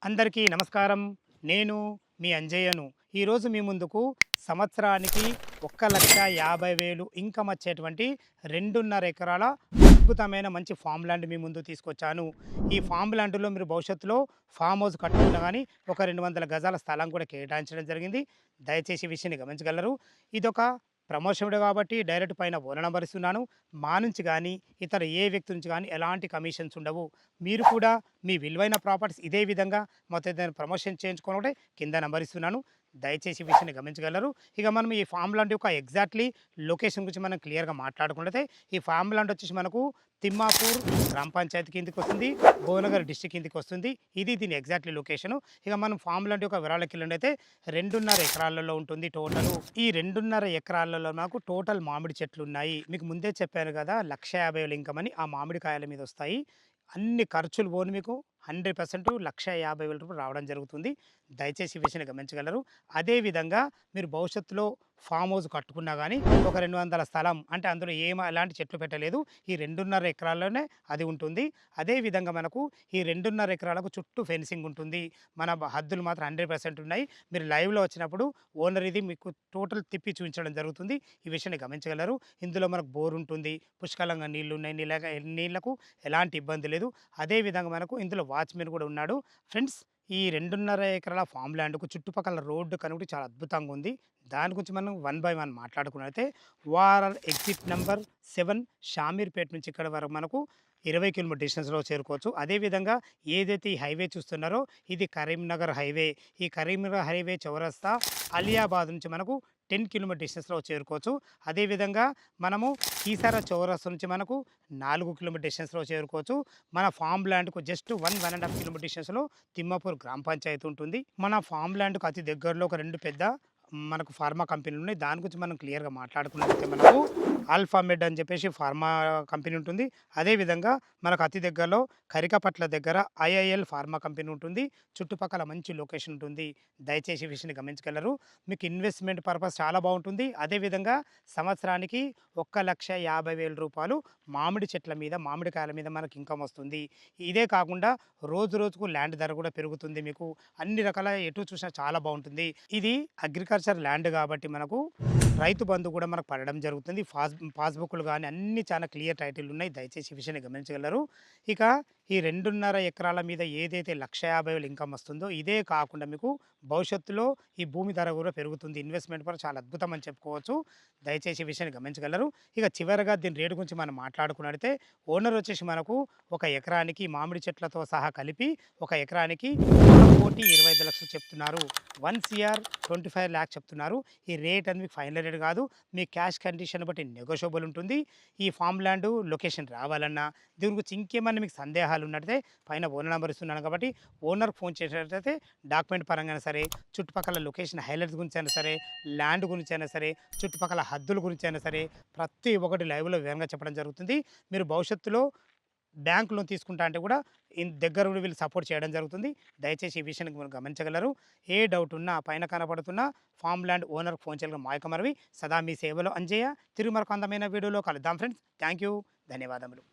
అందరికీ నమస్కారం. నేను మీ అంజయ్యను. ఈరోజు మీ ముందుకు సంవత్సరానికి 1,50,000 ఇన్‌కమ్ వచ్చేటువంటి 2.5 ఎకరాల అద్భుతమైన మంచి ఫామ్ ల్యాండ్ మీ ముందుకు తీసుకొచ్చాను. ఈ ఫామ్ ల్యాండ్‌లో మీరు భవిష్యత్తులో ఫామ్ హౌస్ కట్టుకున్నా గానీ, ఒక 200 గజాల స్థలం కూడా కేటాయించడం జరిగింది. దయచేసి ఈ విషయాన్ని గమనించగలరు. ఇదొక ప్రమోషన్ వీడియో కాబట్టి డైరెక్ట్ పైన ఫోన్ నంబర్ ఇస్తున్నాను. మా నుంచి గానీ, ఇతర ఏ వ్యక్తి నుంచి గానీ ఎలాంటి కమిషన్స్ ఉండవు. మీరు కూడా మీ విలువైన ప్రాపర్టీస్ ఇదే విధంగా మొత్తం ఏదైనా ప్రమోషన్ చేయించుకోవాలంటే కింద నంబర్ ఇస్తున్నాను. దయచేసి ఈ విషయాన్ని గమనించగలరు. ఇక మనం ఈ ఫామ్ ల్యాండ్ యొక్క ఎగ్జాక్ట్‌లీ లొకేషన్ గురించి మనం క్లియర్‌గా మాట్లాడుకున్నట్లయితే, ఈ ఫామ్ ల్యాండ్ వచ్చేసి మనకు తిమ్మాపూర్ గ్రామ పంచాయతీ కిందకొస్తుంది. భువనగర్ డిస్ట్రిక్ట్ కిందకొస్తుంది. ఇది దీని ఎగ్జాక్ట్‌లీ లొకేషను. ఇక మనం ఫామ్ ల్యాండ్ యొక్క వివరాలకెళ్ళినట్టయితే 2.5 ఎకరాలలో ఉంటుంది టోటలు. ఈ 2.5 ఎకరాలలో నాకు టోటల్ మామిడి చెట్లున్నాయి. మీకు ముందే చెప్పాను గదా! 1,50,000 ఇన్‌కమ్ అని. ఆ మామిడికాయల మీద వస్తాయి. అన్ని ఖర్చులు పోను మీకు 100% రూ. 1,50,000 రావడం జరుగుతుంది. దయచేసి ఈ విషయాన్ని గమనించగలరు. అదే విధంగా మీరు భవిష్యత్తులో ఫామ్ హౌస్ కట్టుకున్నా గానీ, ఒక 200 స్థలం అంటే అందులో ఎలాంటి చెట్లు పెట్టలేదు. ఈ 2.5 ఎకరాల్లోనే అది ఉంటుంది. అదే విధంగా మనకు ఈ 2.5 ఎకరాలకు చుట్టూ ఫెన్సింగ్ ఉంటుంది. మన హద్దులు మాత్రం 100% ఉన్నాయి. మీరు లైవ్‌లో వచ్చినప్పుడు ఓనర్ ఇది మీకు టోటల్ తిప్పి చూపించడం జరుగుతుంది. ఈ విషయాన్ని గమనించగలరు. ఇందులో మనకు బోర్ ఉంటుంది. పుష్కలంగా నీళ్లున్నాయి. నీళ్లకు ఎలాంటి ఇబ్బంది లేదు. అదే విధంగా మనకు ఇందులో వాచ్‌మెన్ కూడా ఉన్నాడు. ఫ్రెండ్స్, ఈ 2.5 ఎకరాల ఫామ్ ల్యాండ్‌కు చుట్టుపక్కల రోడ్డు కనుక చాలా అద్భుతంగా ఉంది. దాని గురించి మనం వన్ బై వన్ మాట్లాడుకున్నట్లయితే, ఓఆర్ఆర్ ఎగ్జిట్ నంబర్ 7 షామీర్‌పేట నుంచి ఇక్కడ వరకు మనకు 20 కిలోమీటర్ డిస్టెన్స్‌లో చేరుకోవచ్చు. అదేవిధంగా ఏదైతే ఈ హైవే చూస్తున్నారో ఇది కరీంనగర్ హైవే. ఈ కరీంనగర్ హైవే చౌరస్తా అలియాబాద్ నుంచి మనకు 10 కిలోమీటర్ డిస్టెన్స్‌లో చేరుకోవచ్చు. అదేవిధంగా మనము కీసర చౌరస్తా నుంచి మనకు 4 కిలోమీటర్ డిస్టెన్స్‌లో చేరుకోవచ్చు. మన ఫామ్ ల్యాండ్‌కు జస్ట్ 1.5 కిలోమీటర్ డిస్టెన్స్‌లో తిమ్మాపూర్ గ్రామ పంచాయతీ ఉంటుంది. మన ఫామ్ ల్యాండ్‌కు అతి దగ్గరలో ఒక 2 పెద్ద మనకు ఫార్మా కంపెనీలు ఉన్నాయి. దాని గురించి మనం క్లియర్‌గా మాట్లాడుకున్నట్లయితే మనకు ఆల్ఫామెడ్ అని చెప్పేసి ఫార్మా కంపెనీ ఉంటుంది. అదేవిధంగా మనకు అతి దగ్గరలో కరికపట్ల దగ్గర ఐఐఎల్ ఫార్మా కంపెనీ ఉంటుంది. చుట్టుపక్కల మంచి లొకేషన్ ఉంటుంది. దయచేసి ఈ విషయాన్ని గమనించగలరు. మీకు ఇన్వెస్ట్‌మెంట్ పర్పస్ చాలా బావుంటుంది. అదేవిధంగా సంవత్సరానికి రూ. 1,50,000 మామిడి చెట్ల మీద, మామిడికాయల మీద మనకు ఇన్‌కమ్ వస్తుంది. ఇదే కాకుండా రోజు రోజుకు ల్యాండ్ ధర కూడా పెరుగుతుంది మీకు. అన్ని రకాల ఎటు చూసినా చాలా బావుంటుంది. ఇది అగ్రికల్చర్ ల్యాండ్ కాబట్టి మనకు రైతు బంధు కూడా మనకు పడడం జరుగుతుంది. పాస్‌బుక్‌లు గాని అన్నీ చాలా క్లియర్ టైటిల్ ఉన్నాయి. దయచేసి ఈ విషయాన్ని గమనించగలరు. ఇక ఈ 2.5 ఎకరాల మీద ఏదైతే 1,50,000 ఇన్‌కమ్ వస్తుందో ఇదే కాకుండా మీకు భవిష్యత్తులో ఈ భూమి ధర కూడా పెరుగుతుంది. ఇన్వెస్ట్‌మెంట్ కూడా చాలా అద్భుతం అని చెప్పుకోవచ్చు. దయచేసి ఈ విషయాన్ని గమనించగలరు. ఇక చివరగా దీని రేటు గురించి మనం మాట్లాడుకున్నట్లయితే, ఓనర్ వచ్చేసి మనకు ఒక ఎకరానికి మామిడి చెట్లతో సహా కలిపి ఒక ఎకరానికి 1,25,00,000 చెప్తున్నారు. 1,25,00,000 చెప్తున్నారు. ఈ రేట్ అనేది మీకు ఫైనల్ రేట్ కాదు. మీ క్యాష్ కండిషన్ బట్టి నెగోషియబుల్ ఉంటుంది. ఈ ఫామ్ ల్యాండ్ లొకేషన్ రావాలన్నా, దీని గురించి ఇంకేమన్నా మీకు సందేహాలు ఉన్నట్టయితే పైన ఓనర్ నంబర్ ఇస్తున్నాను కాబట్టి ఓనర్‌కి ఫోన్ చేసినట్లయితే డాక్యుమెంట్ పరంగా అయినా సరే, చుట్టుపక్కల లొకేషన్ హైలైట్స్ గురించి అయినా సరే, ల్యాండ్ గురించి అయినా సరే, చుట్టుపక్కల హద్దుల గురించి అయినా సరే, ప్రతి ఒక్కటి లైవ్‌లో వివరంగా చెప్పడం జరుగుతుంది. మీరు భవిష్యత్తులో బ్యాంక్ లోన్ తీసుకుంటా అంటే కూడా దగ్గర ఉండి వీళ్ళు సపోర్ట్ చేయడం జరుగుతుంది. దయచేసి ఈ విషయాన్ని మీరు గమనించగలరు. ఏ డౌట్ ఉన్నా పైన కనపడుతున్న ఫామ్ ల్యాండ్ ఓనర్‌కి ఫోన్ చేయగల మా యొక్క మనవి. సదా మీ సేవలో అంజయ్య. తిరిగి మరొక అందమైన వీడియోలో కలుద్దాం ఫ్రెండ్స్. Thank you. ధన్యవాదములు.